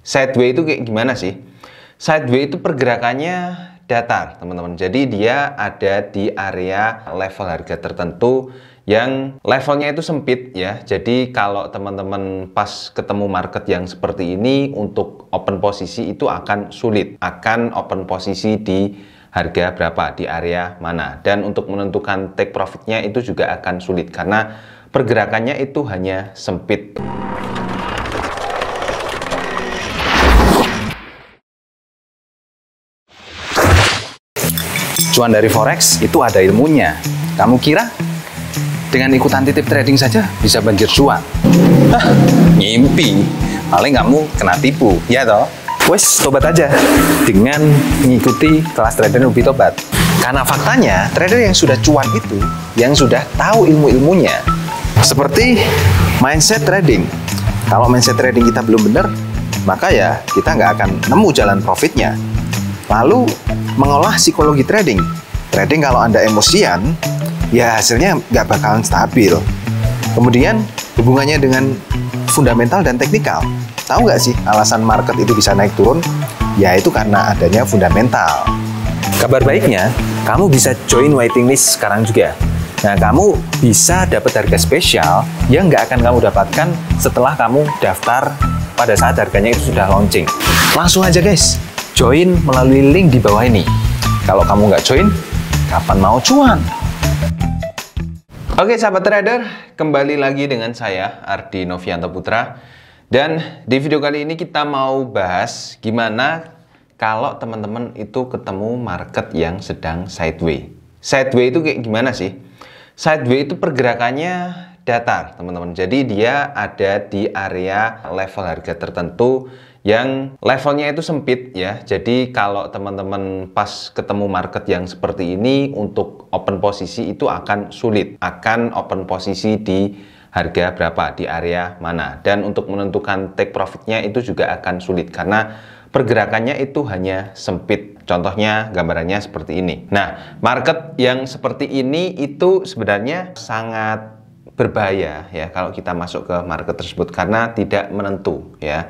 Sideway itu kayak gimana sih? Sideway itu pergerakannya datar, teman-teman. Jadi dia ada di area level harga tertentu yang levelnya itu sempit ya. Jadi kalau teman-teman pas ketemu market yang seperti ini, untuk open posisi itu akan sulit. Akan open posisi di harga berapa, di area mana. Dan untuk menentukan take profitnya itu juga akan sulit karena pergerakannya itu hanya sempit. Cuan dari forex itu ada ilmunya. Kamu kira dengan ikutan titip trading saja bisa banjir cuan? Hah, ngimpi. Paling kamu kena tipu, ya toh? Wes, tobat aja dengan mengikuti kelas trader Nubi Tobat. Karena faktanya, trader yang sudah cuan itu, yang sudah tahu ilmu-ilmunya. Seperti mindset trading. Kalau mindset trading kita belum benar, maka ya kita nggak akan nemu jalan profitnya. Lalu, mengolah psikologi trading. Trading kalau Anda emosian, ya hasilnya nggak bakalan stabil. Kemudian, hubungannya dengan fundamental dan teknikal. Tahu nggak sih alasan market itu bisa naik turun? Ya itu karena adanya fundamental. Kabar baiknya, kamu bisa join waiting list sekarang juga. Nah, kamu bisa dapat harga spesial yang nggak akan kamu dapatkan setelah kamu daftar pada saat harganya itu sudah launching. Langsung aja guys, join melalui link di bawah ini. Kalau kamu nggak join, kapan mau cuan? Oke sahabat trader, kembali lagi dengan saya Ardi Novianto Putra. Dan di video kali ini kita mau bahas gimana kalau teman-teman itu ketemu market yang sedang sideway. Sideway itu kayak gimana sih? Sideway itu pergerakannya datar, teman-teman. Jadi dia ada di area level harga tertentu yang levelnya itu sempit ya. Jadi kalau teman-teman pas ketemu market yang seperti ini, untuk open posisi itu akan sulit. Akan open posisi di harga berapa, di area mana. Dan untuk menentukan take profitnya itu juga akan sulit karena pergerakannya itu hanya sempit. Contohnya gambarannya seperti ini. Nah, market yang seperti ini itu sebenarnya sangat berbahaya ya kalau kita masuk ke market tersebut karena tidak menentu ya.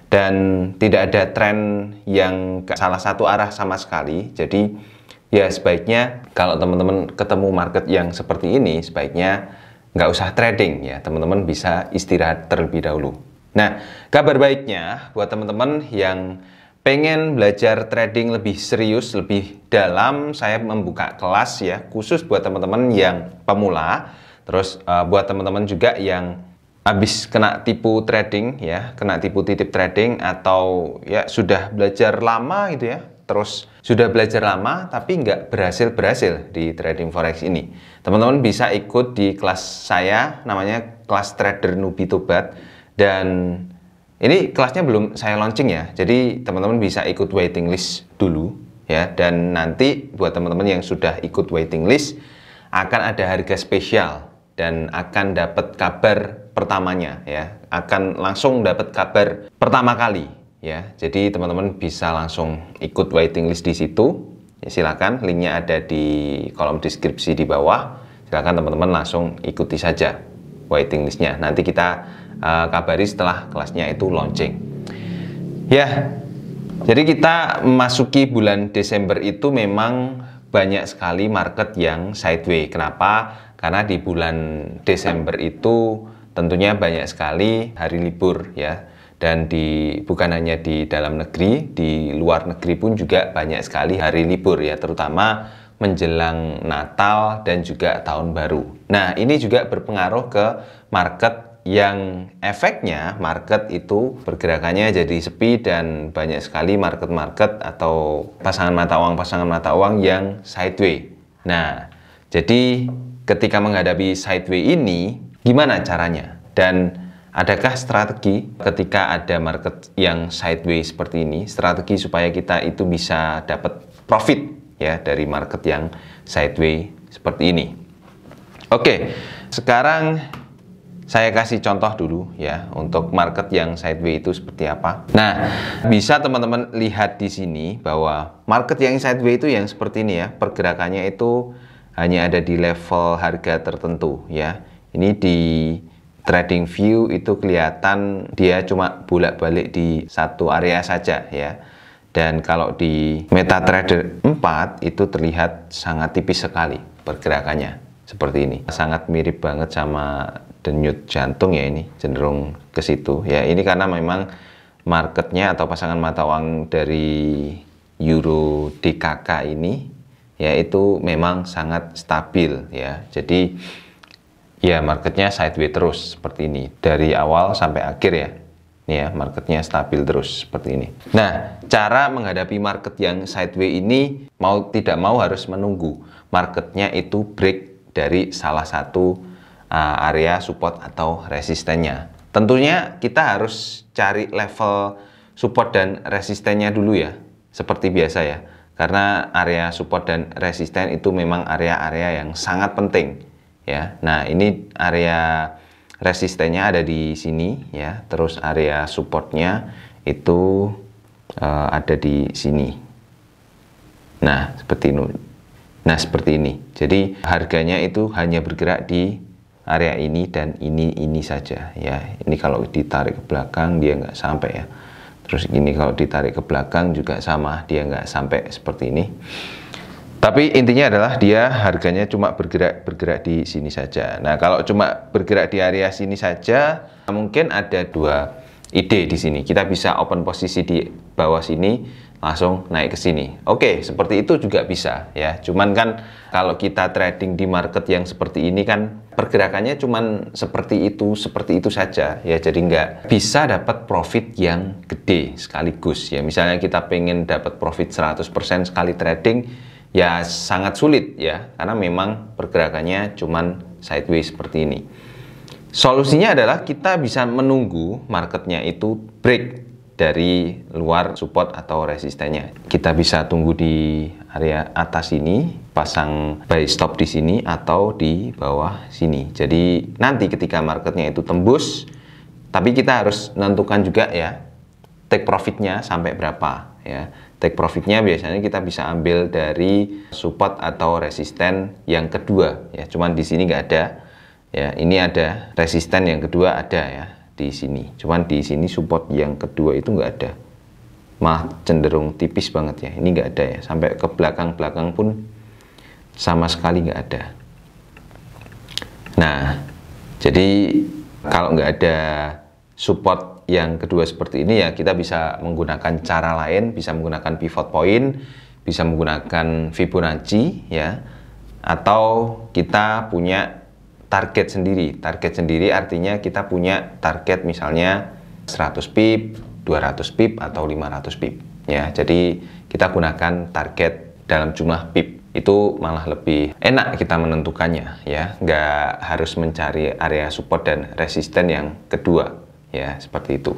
Dan tidak ada tren yang ke salah satu arah sama sekali. Jadi ya sebaiknya kalau teman-teman ketemu market yang seperti ini, sebaiknya nggak usah trading ya, teman-teman bisa istirahat terlebih dahulu. Nah, kabar baiknya buat teman-teman yang pengen belajar trading lebih serius, lebih dalam, saya membuka kelas ya, khusus buat teman-teman yang pemula. Terus buat teman-teman juga yang habis kena tipu trading ya, kena tipu titip trading, atau ya sudah belajar lama gitu ya, terus sudah belajar lama tapi nggak berhasil di trading forex ini. Teman-teman bisa ikut di kelas saya, namanya kelas trader Nubi Tobat. Dan ini kelasnya belum saya launching ya, jadi teman-teman bisa ikut waiting list dulu ya. Dan nanti buat teman-teman yang sudah ikut waiting list, akan ada harga spesial dan akan dapat kabar pertamanya ya, akan langsung dapat kabar pertama kali ya. Jadi teman-teman bisa langsung ikut waiting list di situ ya, silakan, linknya ada di kolom deskripsi di bawah. Silakan teman-teman langsung ikuti saja waiting listnya, nanti kita kabari setelah kelasnya itu launching ya. Jadi kita memasuki bulan Desember itu memang banyak sekali market yang sideway. Kenapa? Karena di bulan Desember itu tentunya banyak sekali hari libur ya. Dan bukan hanya di dalam negeri, di luar negeri pun juga banyak sekali hari libur ya, terutama menjelang Natal dan juga Tahun Baru. Nah, ini juga berpengaruh ke market yang efeknya market itu pergerakannya jadi sepi dan banyak sekali market-market atau pasangan mata uang yang sideway. Nah, jadi ketika menghadapi sideway ini, gimana caranya? Dan adakah strategi ketika ada market yang sideway seperti ini, strategi supaya kita itu bisa dapat profit ya dari market yang sideway seperti ini? Oke, sekarang saya kasih contoh dulu ya untuk market yang sideway itu seperti apa. Nah, bisa teman-teman lihat di sini bahwa market yang sideway itu yang seperti ini ya, pergerakannya itu hanya ada di level harga tertentu ya. Ini di trading view itu kelihatan dia cuma bolak-balik di satu area saja ya. Dan kalau di MetaTrader 4 itu terlihat sangat tipis sekali pergerakannya seperti ini. Sangat mirip banget sama denyut jantung ya, ini cenderung ke situ ya. Ini karena memang marketnya atau pasangan mata uang dari Euro DKK ini ya itu memang sangat stabil ya. Jadi ya marketnya sideways terus seperti ini dari awal sampai akhir ya. Ini ya, marketnya stabil terus seperti ini. Nah, cara menghadapi market yang sideways ini mau tidak mau harus menunggu marketnya itu break dari salah satu area support atau resistennya. Tentunya kita harus cari level support dan resistennya dulu ya, seperti biasa ya. Karena area support dan resisten itu memang area-area yang sangat penting ya. Nah, ini area resistennya ada di sini ya, terus area supportnya itu ada di sini. Nah, seperti ini. Nah, seperti ini. Jadi harganya itu hanya bergerak di area ini dan ini saja ya. Ini kalau ditarik ke belakang dia nggak sampai ya. Terus ini kalau ditarik ke belakang juga sama, dia nggak sampai seperti ini. Tapi intinya adalah dia harganya cuma bergerak di sini saja. Nah, kalau cuma bergerak di area sini saja, mungkin ada dua ide di sini. Kita bisa open posisi di bawah sini, langsung naik ke sini. Oke, seperti itu juga bisa ya. Cuman kan kalau kita trading di market yang seperti ini kan pergerakannya cuman seperti itu saja ya. Jadi nggak bisa dapat profit yang gede sekaligus ya. Misalnya kita pengen dapat profit 100% sekali trading, ya sangat sulit ya, karena memang pergerakannya cuman sideways seperti ini. Solusinya adalah kita bisa menunggu marketnya itu break dari luar support atau resistennya. Kita bisa tunggu di area atas ini, pasang buy stop di sini atau di bawah sini. Jadi nanti ketika marketnya itu tembus, tapi kita harus menentukan juga ya take profitnya sampai berapa ya. Take profitnya biasanya kita bisa ambil dari support atau resisten yang kedua ya. Cuman di sini nggak ada ya. Ini ada resisten yang kedua ada ya di sini. Cuman di sini support yang kedua itu nggak ada. Malah cenderung tipis banget ya. Ini nggak ada ya. Sampai ke belakang pun sama sekali nggak ada. Nah, jadi kalau nggak ada support yang kedua seperti ini ya, kita bisa menggunakan cara lain, bisa menggunakan pivot point, bisa menggunakan Fibonacci ya, atau kita punya target sendiri. Target sendiri artinya kita punya target misalnya 100 pip, 200 pip atau 500 pip ya. Jadi kita gunakan target dalam jumlah pip. Itu malah lebih enak kita menentukannya ya, nggak harus mencari area support dan resisten yang kedua ya, seperti itu.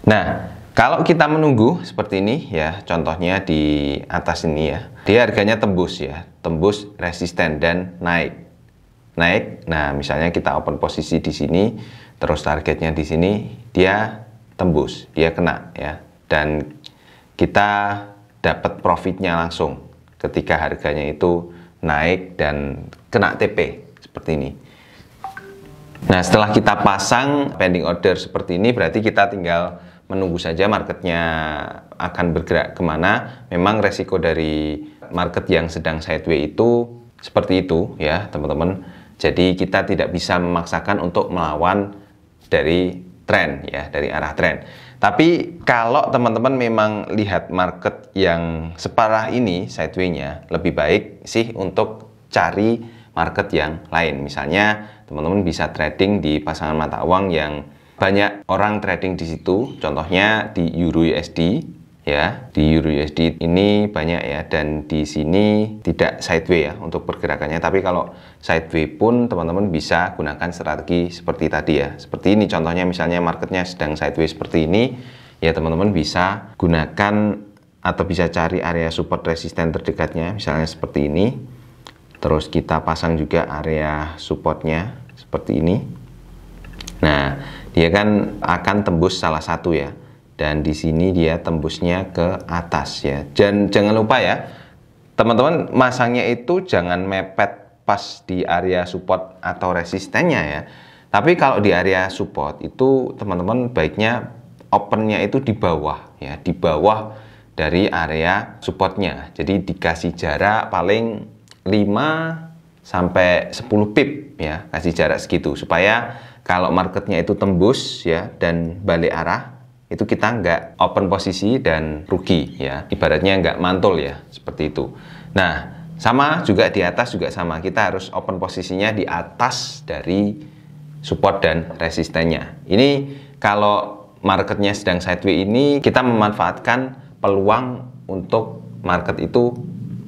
Nah, kalau kita menunggu seperti ini ya, contohnya di atas ini ya, dia harganya tembus ya, tembus resisten dan naik. Nah misalnya kita open posisi di sini, terus targetnya di sini, dia tembus, dia kena ya, dan kita dapat profitnya langsung ketika harganya itu naik dan kena TP seperti ini. Nah, setelah kita pasang pending order seperti ini, berarti kita tinggal menunggu saja marketnya akan bergerak kemana. Memang resiko dari market yang sedang sideways itu seperti itu ya, teman-teman. Jadi kita tidak bisa memaksakan untuk melawan dari tren ya, dari arah tren. Tapi kalau teman-teman memang lihat market yang separah ini sideways-nya, lebih baik sih untuk cari market yang lain. Misalnya teman-teman bisa trading di pasangan mata uang yang banyak orang trading di situ, contohnya di Euro USD ya. Di Euro USD ini banyak ya, dan di sini tidak sideways ya untuk pergerakannya. Tapi kalau sideways pun teman-teman bisa gunakan strategi seperti tadi ya. Seperti ini contohnya, misalnya marketnya sedang sideways seperti ini ya, teman-teman bisa gunakan atau bisa cari area support resisten terdekatnya, misalnya seperti ini. Terus kita pasang juga area supportnya seperti ini. Nah, dia kan akan tembus salah satu ya, dan di sini dia tembusnya ke atas ya. Dan jangan lupa ya, teman-teman masangnya itu jangan mepet pas di area support atau resistennya ya, Tapi kalau di area support itu teman-teman baiknya opennya itu di bawah ya, di bawah dari area supportnya. Jadi dikasih jarak paling 5 sampai 10 pip ya, kasih jarak segitu supaya kalau marketnya itu tembus ya dan balik arah itu kita nggak open posisi dan rugi ya, ibaratnya nggak mantul ya, seperti itu. Nah, sama juga di atas juga sama, kita harus open posisinya di atas dari support dan resistennya. Ini kalau marketnya sedang sideways ini, kita memanfaatkan peluang untuk market itu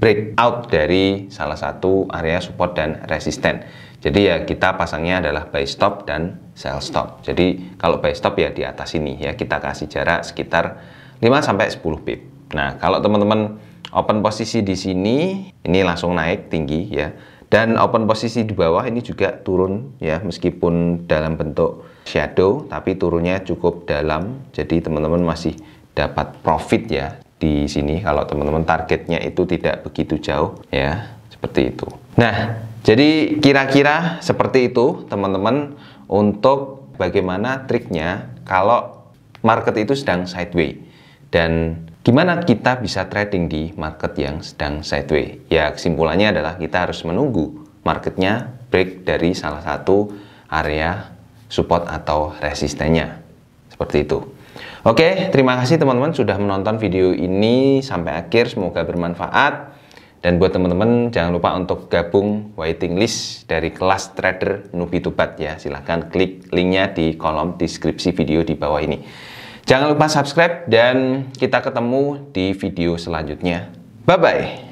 breakout dari salah satu area support dan resisten. Jadi ya kita pasangnya adalah buy stop dan sell stop. Jadi kalau buy stop ya di atas ini ya, kita kasih jarak sekitar 5-10 pip. Nah, kalau teman-teman open posisi di sini, ini langsung naik tinggi ya. Dan open posisi di bawah ini juga turun ya, meskipun dalam bentuk shadow, tapi turunnya cukup dalam. Jadi teman-teman masih dapat profit ya di sini kalau teman-teman targetnya itu tidak begitu jauh ya, seperti itu. Nah, jadi kira-kira seperti itu teman-teman untuk bagaimana triknya kalau market itu sedang sideways. Dan gimana kita bisa trading di market yang sedang sideways? Ya, kesimpulannya adalah kita harus menunggu marketnya break dari salah satu area support atau resistennya. Seperti itu. Oke, terima kasih teman-teman sudah menonton video ini sampai akhir. Semoga bermanfaat. Dan buat teman-teman jangan lupa untuk gabung waiting list dari kelas trader Newbie to Bat ya. Silahkan klik linknya di kolom deskripsi video di bawah ini. Jangan lupa subscribe dan kita ketemu di video selanjutnya. Bye-bye.